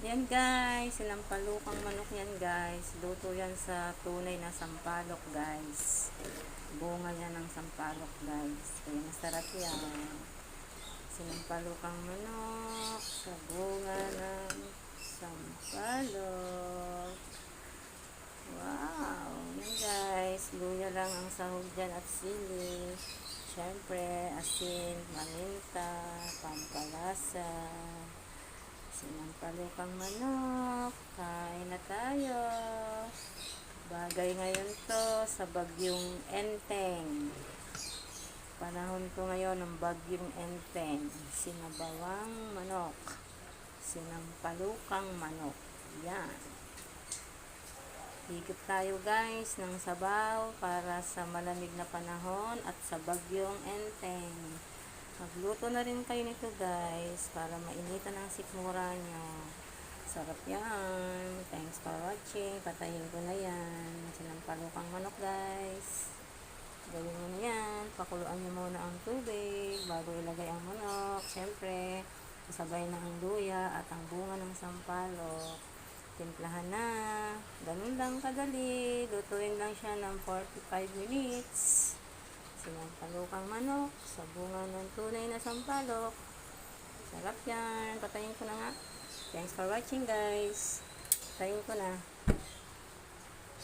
Yan guys, sinampalukang manok yan guys. Luto yan sa tunay na sampalok guys. Bunga yan ng sampalok guys. Kaya masarap yan. Sinampalukang manok sa bunga ng sampalok. Wow! Yan guys, luya lang ang sahog dyan at sili. Siyempre, asin, maninta, pampalasa. Sinampalukang manok. Kain na tayo. Bagay ngayon to sa bagyong Enteng. Panahon ko ngayon ng bagyong Enteng. Sinabawang manok. Sinampalukang manok. Yan. Higop tayo guys ng sabaw para sa malamig na panahon at sa bagyong Enteng. Magluto na rin kayo nito guys para mainitan ang sikmura nyo. Sarap yan. Thanks for watching. Patayin ko na yan. Sinampalukang manok guys. Gawin mo na yan. Pakuluan nyo muna ang tubig bago ilagay ang manok. Siyempre, kasabay na ang luya at ang bunga ng sampalok. Timplahan na. Ganun lang kadali. Lutuin lang siya ng 45 minutes. Sinampalukang manok sa bunga ng tunay na sampalok. Sarap yan. Patayin ko na nga. Thanks for watching guys. Patayin ko na.